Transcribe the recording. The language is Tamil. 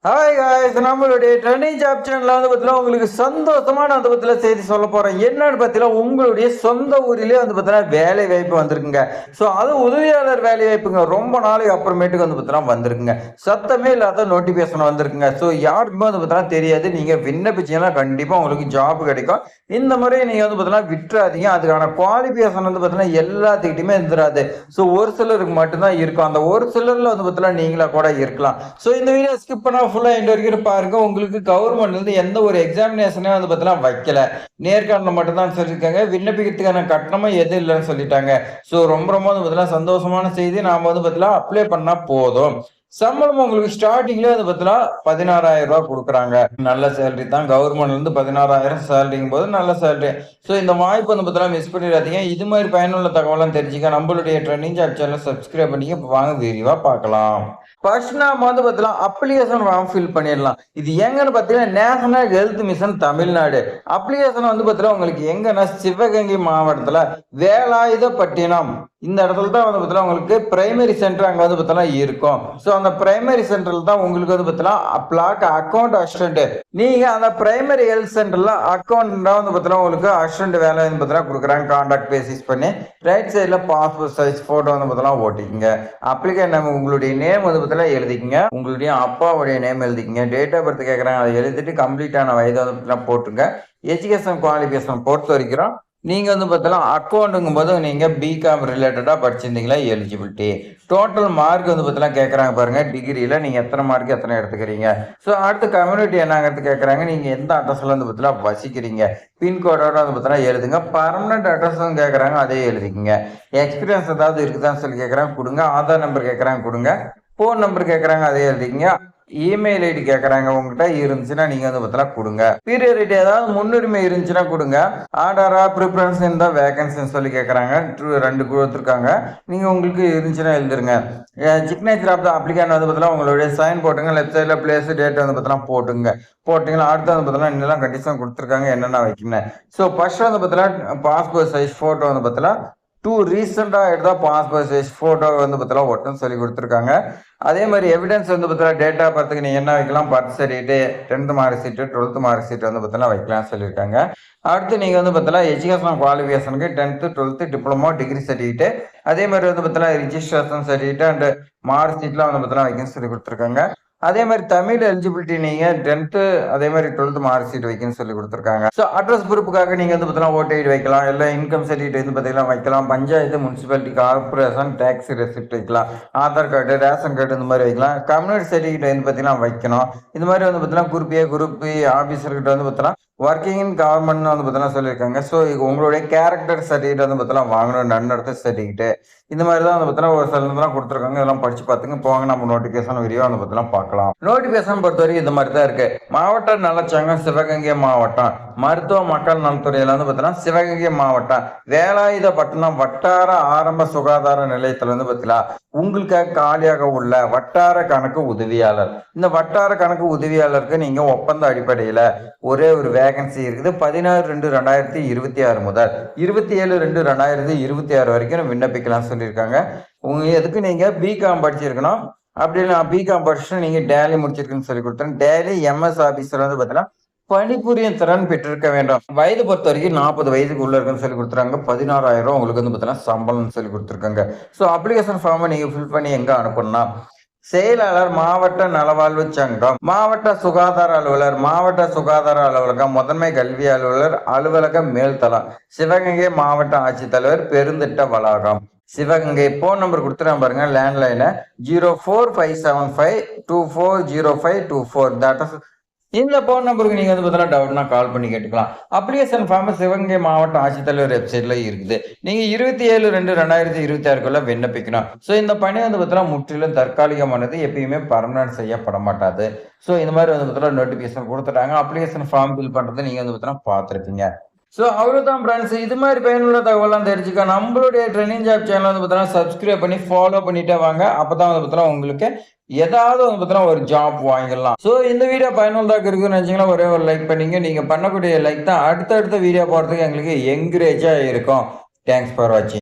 ஹாய் காய்ஸ், நம்மளுடைய ட்ரெண்டிங் ஜாப் சேனல்ல உங்களுக்கு சந்தோஷமான செய்தி சொல்ல போறேன். என்னன்னு பார்த்தீங்கன்னா, உங்களுடைய சொந்த ஊரிலே வேலை வாய்ப்பு வந்திருக்குங்க. ஸோ அது உதவியாளர் வேலை வாய்ப்புங்க. ரொம்ப நாளைக்கு அப்புறமேட்டுக்கு வந்திருக்குங்க. சத்தமே இல்லாத நோட்டிபிகேஷன் வந்திருக்குங்க. ஸோ யாருக்குமே தெரியாது. நீங்க விண்ணப்பிச்சீங்கன்னா கண்டிப்பா உங்களுக்கு ஜாப் கிடைக்கும். இந்த முறை நீங்க விட்டுறாதீங்க. அதுக்கான குவாலிஃபிகேஷன் எல்லாத்துக்கிட்டையுமே இருந்துராது. ஸோ ஒரு சிலருக்கு மட்டும்தான் இருக்கும். அந்த ஒரு சிலர்ல நீங்களா கூட இருக்கலாம். ஸோ இந்த வீடியோ ஸ்கிப் பண்ணா ஃபுல்லா இந்த வரைக்கும் பாருங்க. உங்களுக்கு கவர்மெண்ட்ல இருந்து எந்த ஒரு எக்ஸாமினேஷனே வைக்கல. நேர்காணல் மட்டும் தான் சொல்லியிருக்காங்க. விண்ணப்பிக்கிறதுக்கான கட்டணமும் எதுவும் இல்லைன்னு சொல்லிட்டாங்க. ஸோ ரொம்ப ரொம்ப சந்தோஷமான செய்தி. நாம அப்ளை பண்ணா போதும். சம்பளம் உங்களுக்கு ஸ்டார்டிங்ல 16,000 கொடுக்குறாங்க. நல்ல சேலரி தான். கவர்மெண்ட்ல இருந்து 16,000 சேலரிங்கும் போது நல்ல சேலரி. ஸோ இந்த வாய்ப்பு மிஸ் பண்ணிடாதீங்க. இது மாதிரி பயனுள்ள தகவலாம் தெரிஞ்சுக்க நம்மளுடைய ட்ரெண்டிங் ஜாப் சேனலை சப்ஸ்கிரைப் பண்ணிக்க. வாங்க விரிவா பார்க்கலாம். ஃபர்ஸ்ட் நாம அப்ளிகேஷன் ஃபார்ம் ஃபில் பண்ணிடலாம். இது எங்கன்னு பார்த்தீங்கன்னா, national health mission Tamil Nadu. Application உங்களுக்கு எங்கன்னா சிவகங்கை மாவட்டத்துல வேலாயுதப்பட்டினம் இந்த இடத்துல தான் உங்களுக்கு பிரைமரி சென்டர் அங்க இருக்கும். ஸோ அந்த பிரைமரி சென்டர்ல தான் உங்களுக்கு பிளாக் அக்கௌண்ட் அசிஸ்டன்ட். நீங்க அந்த பிரைமரி ஹெல்த் சென்டர்ல அக்கௌண்ட் உங்களுக்கு அசிஸ்டன்ட் வேலை கொடுக்குறாங்க. கான்டாக்ட் பேசிஸ் பண்ணி ரைட் சைட்ல பாஸ்போர்ட் சைஸ் போட்டோ ஓட்டிக்கிங்க. அப்ளிகேஷன் உங்களுடைய நேம் எழுதிக்கங்க. உங்களுடைய அப்பாவுடைய நேம் எழுதிக்கங்க. டேட் ஆஃப் பர்த் கேட்கறாங்க, அதை எழுதிட்டு கம்ப்ளீட்டான வயது போட்டுங்க. எஜுகேஷன் குவாலிஃபிகேஷன் பொறுத்த வரைக்கும் நீங்க அக்கௌண்ட்டுங்கும் போது நீங்க பிகாம் ரிலேட்டடா படிச்சிருந்தீங்களா எலிஜிபிலிட்டி. டோட்டல் மார்க் கேட்கறாங்க பாருங்க. டிகிரியில நீங்க எத்தனை மார்க் எத்தனை எடுத்துக்கிறீங்க. ஸோ அடுத்த கம்யூனிட்டி என்னங்கிறது கேட்கறாங்க. நீங்க எந்த அட்ரஸ்ல வசிக்கிறீங்க. பின்கோடோட எழுதுங்க. பர்மனன்ட் அட்ரஸும் கேட்கறாங்க, அதே எழுதிக்கங்க. எக்ஸ்பீரியன்ஸ் ஏதாவது இருக்குதான்னு சொல்லி கேட்கறாங்க, கொடுங்க. ஆதார் நம்பர் கேட்கறாங்க, கொடுங்க. போன் நம்பர் கேட்கறாங்க, அதே எழுதிக்கங்க. இமெயில் ஐடி கேட்கறாங்க, உங்ககிட்ட இருந்துச்சுன்னா நீங்க கொடுங்க. பீரியட் ஏதாவது முன்னுரிமை இருந்துச்சுன்னா கொடுங்க. ஆர்டரா ப்ரிஃபரன்ஸ் இருந்தா வேகன்சின்னு சொல்லி கேட்கறாங்க. 2 கொடுத்துருக்காங்க. நீங்க உங்களுக்கு இருந்துச்சுன்னா எழுதுருங்க. சிக்னேச்சர் ஆஃப் த அப்ளிகேஷன் உங்களுடைய சைன் போட்டுங்க. லெஃப்ட் சைட்ல பிளேஸ் டேட் போட்டுங்க. போட்டீங்கன்னா அடுத்து இன்னெல்லாம் கண்டிஷன் கொடுத்துருக்காங்க, என்னென்ன வைக்கணும். So first passport size photo ரீசெண்டா எடுத்தா பாஸ்போர்ட் சைஸ் போட்டோ ஒட்டுன்னு சொல்லி கொடுத்துருக்காங்க. அதே மாதிரி எவிடன்ஸ் டேட் ஆஃப் பர்த்துக்கு நீங்க என்ன வைக்கலாம், birth certificate, 10th mark sheet, 12th mark sheet வைக்கலாம் சொல்லியிருக்காங்க. அடுத்து நீங்க எஜுகேஷன் குவாலிஃபிகேஷனுக்கு 10th 12th diploma degree certificate, அதே மாதிரி ரிஜிஸ்ட்ரேஷன் சர்டிஃபிகேட் அண்ட் மார்க் ஷீட்லாம் வைக்கணும்னு சொல்லி கொடுத்துருக்காங்க. அதே மாதிரி தமிழ் எலிஜிபிலிட்டி நீங்க 10th அதே மாதிரி 12th மார்க் ஷீட் வைக்கணும்னு சொல்லி கொடுத்துருக்காங்க. ஸோ அட்ரஸ் ப்ரூஃபுக்காக நீங்க ஓட்டர் ஐடி வைக்கலாம், இல்லை இன்கம் சர்டிஃபிகேட் வைக்கலாம், panchayat municipality corporation tax receipt வைக்கலாம், ஆதார் கார்டு ரேஷன் கார்டு இந்த மாதிரி வைக்கலாம். கம்யூனிட்டி சர்டிஃபிகேட் வைக்கணும். இந்த மாதிரி குரூப் ஏ குரூப் பி ஆஃபீஸர்கிட்ட ஒர்க்கிங் இன் கவர்மெண்ட் சொல்லியிருக்காங்க. ஸோ உங்களுடைய கேரக்டர் சர்டிஃபிகேட் வாங்கணும். நன்னடத்த சர்டிஃபிகேட் இந்த மாதிரி தான் ஒரு சில கொடுத்துருக்காங்க. இதெல்லாம் படிச்சு பார்த்துங்க. போங்க, நம்ம நோட்டிஃபிகேஷன் வீடியோ பார்க்கலாம். நோட்டிஃபிகேஷன் பொறுத்தவரைக்கும் இந்த மாதிரி தான் இருக்கு. மாவட்ட நலச்சங்கம் சிவகங்கை மாவட்டம், மருத்துவ மக்கள் நலத்துறையில சிவகங்கை மாவட்டம் வேலாயுதப்பட்டினம் வட்டார ஆரம்ப சுகாதார நிலையத்துல உங்களுக்காக காலியாக உள்ள வட்டார கணக்கு உதவியாளர். இந்த வட்டார கணக்கு உதவியாளருக்கு நீங்க ஒப்பந்த அடிப்படையில ஒரே ஒரு வேகன்சி இருக்குது. 16/2/2026 முதல் 27/2/2026 வரைக்கும் விண்ணப்பிக்கலாம் சொல்லியிருக்காங்க. எதுக்கு நீங்க பிகாம் படிச்சிருக்கணும். அப்படி பிகாம் படிச்சுட்டு நீங்க டேலி முடிச்சிருக்குன்னு சொல்லி கொடுத்தேன். டேலி எம்எஸ் ஆபீஸ்ல பாத்தீங்கன்னா பணிபுரியும் திறன் பெற்றிருக்க வேண்டும். வயது பொறுத்த வரைக்கும் 40 வயதுக்கு உள்ள இருக்குன்னு சொல்லி கொடுத்துறாங்க. 16,000 உங்களுக்கு பாத்தீங்கன்னா சம்பளம் சொல்லி கொடுத்துருக்காங்க. ஸோ அப்ளிகேஷன் ஃபார்மை நீங்க ஃபில் பண்ணி எங்க அனுப்பணும்னா, செயலாளர் மாவட்ட நலவாழ்வு சங்கம், மாவட்ட சுகாதார அலுவலர், மாவட்ட சுகாதார அலுவலகம், முதன்மை கல்வி அலுவலர் அலுவலகம் மேல்தளம், சிவகங்கை மாவட்ட ஆட்சித்தலைவர் பெருந்திட்ட வளாகம், சிவகங்கை. போன் நம்பர் கொடுத்துறேன் பாருங்க. லேண்ட்லைன் 045752405224. இந்த போன் நம்பருக்கு நீங்க டவுட்னா கால் பண்ணி கேட்டுக்கலாம். அப்ளிகேஷன் ஃபார்ம் சிவகங்கை மாவட்ட ஆட்சித்தலைவர் வெப்சைட்ல இருக்குது. நீங்க 27/2/2026 விண்ணப்பிக்கணும். ஸோ இந்த பணி முற்றிலும் தற்காலிகமானது, எப்பயுமே பர்மனன்ட் செய்யப்பட மாட்டாது. ஸோ இந்த மாதிரி நோட்டிபிகேஷன் கொடுத்துட்டாங்க. அப்ளிகேஷன் ஃபார்ம் ஃபில் பண்றது நீங்க பார்த்துருப்பீங்க. ஸோ அவ்வளோதான் ஃப்ரெண்ட்ஸ். இது மாதிரி பயனுள்ள தகவலாம் தெரிஞ்சுக்க நம்மளுடைய ட்ரெண்டிங் ஜாப் சேனல் சப்ஸ்கிரைப் பண்ணி ஃபாலோ பண்ணிட்டே வாங்க. அப்பதான் உங்களுக்கு ஏதாவது ஒரு ஜாப் வாங்கிடலாம். ஸோ இந்த வீடியோ பயனுள்ளதாக இருக்குன்னு நினைச்சீங்கன்னா ஒரே ஒரு லைக் பண்ணீங்க. நீங்க பண்ணக்கூடிய லைக் தான் அடுத்தடுத்த வீடியோ போடுறதுக்கு எங்களுக்கு என்கரேஜா இருக்கும். தேங்க்ஸ் ஃபார் வாட்சிங்.